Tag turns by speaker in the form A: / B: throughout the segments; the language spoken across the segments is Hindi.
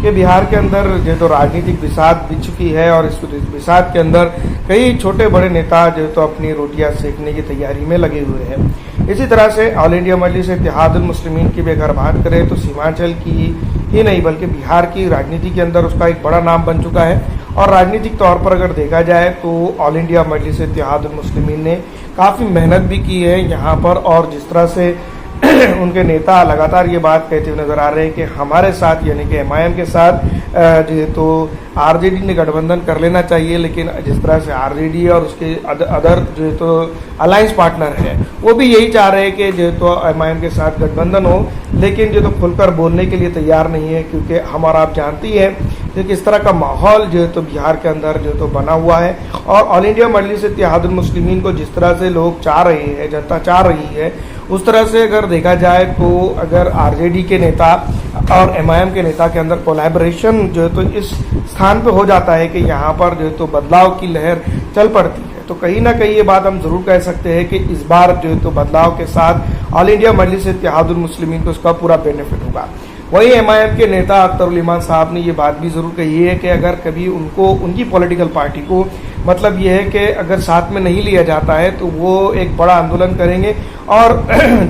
A: कि बिहार के अंदर जो तो राजनीतिक बिसात बिछ चुकी है और इस बिसात के अंदर कई छोटे बड़े नेता जो तो अपनी रोटियां सेकने की तैयारी में लगे हुए हैं। इसी तरह से ऑल इंडिया मजलिस इत्तेहादुल मुस्लिमीन की भी अगर बात करें तो सीमांचल की ही नहीं बल्कि बिहार की राजनीति के अंदर उसका एक बड़ा नाम बन चुका है। और राजनीतिक तौर पर अगर देखा जाए तो ऑल इंडिया मजलिस इत्तेहादुल मुस्लिमीन ने काफ़ी मेहनत भी की है यहाँ पर, और जिस तरह से उनके नेता लगातार ये बात कहते हुए नजर आ रहे हैं कि हमारे साथ यानी कि एमआईएम के साथ जो तो आरजेडी ने गठबंधन कर लेना चाहिए, लेकिन जिस तरह से आरजेडी और उसके अदर जो तो अलायंस पार्टनर है वो भी यही चाह रहे हैं कि जो तो एमआईएम के साथ गठबंधन हो, लेकिन जो तो खुलकर बोलने के लिए तैयार नहीं है, क्योंकि हम और आप जानती हैं कि किस तरह का माहौल जो है तो बिहार के अंदर जो तो बना हुआ है। और ऑल इंडिया मजलिस इत्तेहादुल मुस्लिमीन को जिस तरह से लोग चाह रहे हैं, जनता चाह रही है, उस तरह से अगर देखा जाए तो अगर आरजेडी के नेता और एमआईएम के नेता के अंदर कोलैबोरेशन जो है तो इस स्थान पे हो जाता है कि यहाँ पर जो है तो बदलाव की लहर चल पड़ती है, तो कहीं ना कहीं ये बात हम जरूर कह सकते हैं कि इस बार जो है तो बदलाव के साथ ऑल इंडिया मजलिस इत्तेहादुल मुस्लिमीन को इसका पूरा बेनिफिट होगा। वहीं एमआईएम के नेता अख्तर इमान साहब ने ये बात भी जरूर कही है कि अगर कभी उनको उनकी पॉलिटिकल पार्टी को मतलब ये है कि अगर साथ में नहीं लिया जाता है तो वो एक बड़ा आंदोलन करेंगे। और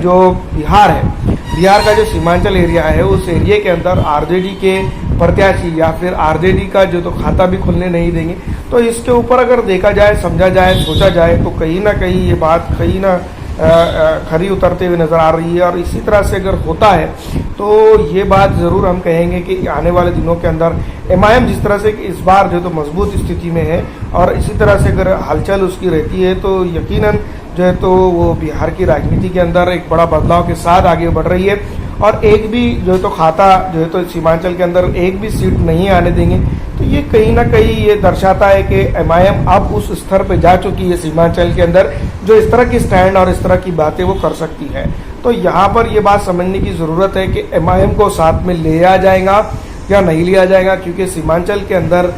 A: जो बिहार है, बिहार का जो सीमांचल एरिया है उस एरिया के अंदर आरजेडी के प्रत्याशी या फिर आरजेडी का जो तो खाता भी खुलने नहीं देंगे। तो इसके ऊपर अगर देखा जाए, समझा जाए, सोचा जाए तो कहीं ना कहीं ये बात कहीं ना खरी उतरते हुए नजर आ रही है। और इसी तरह से अगर होता है तो ये बात ज़रूर हम कहेंगे कि आने वाले दिनों के अंदर एमआईएम जिस तरह से इस बार जो तो मजबूत स्थिति में है और इसी तरह से अगर हलचल उसकी रहती है तो यकीनन जो है तो वो बिहार की राजनीति के अंदर एक बड़ा बदलाव के साथ आगे बढ़ रही है। और एक भी जो है तो खाता जो है तो सीमांचल के अंदर एक भी सीट नहीं आने देंगे। तो ये कहीं ना कहीं ये दर्शाता है कि एमआईएम अब उस स्तर पे जा चुकी है सीमांचल के अंदर जो इस तरह की स्टैंड और इस तरह की बातें वो कर सकती है। तो यहाँ पर ये बात समझने की ज़रूरत है कि एमआईएम को साथ में लिया जाएगा या नहीं लिया जाएगा, क्योंकि सीमांचल के अंदर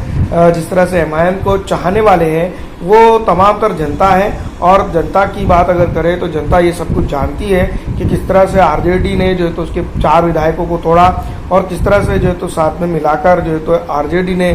A: जिस तरह से एमआईएम को चाहने वाले हैं वो तमाम तर जनता है। और जनता की बात अगर करें तो जनता ये सब कुछ जानती है कि किस तरह से आरजेडी ने जो है तो उसके 4 विधायकों को तोड़ा और किस तरह से जो है तो साथ में मिलाकर जो है तो आरजेडी ने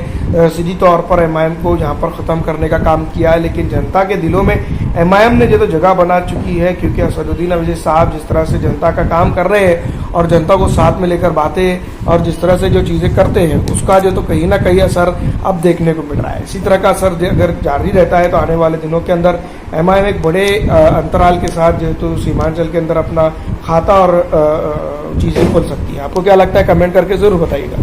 A: सीधी तौर पर एमआईएम को यहाँ पर ख़त्म करने का काम किया है। लेकिन जनता के दिलों में एमआईएम ने जो तो जगह बना चुकी है, क्योंकि असदुद्दीन अवैसी साहब जिस तरह से जनता का काम कर रहे हैं और जनता को साथ में लेकर बातें और जिस तरह से जो चीज़ें करते हैं उसका जो तो कहीं ना कहीं असर अब देखने को मिल रहा है। इसी तरह का असर अगर जारी रहता है तो आने वाले दिनों के अंदर एमआईएम एक बड़े अंतराल के साथ जो है तो सीमांचल के अंदर अपना खाता और चीज़ें खोल सकती है। आपको क्या लगता है, कमेंट करके ज़रूर बताइएगा।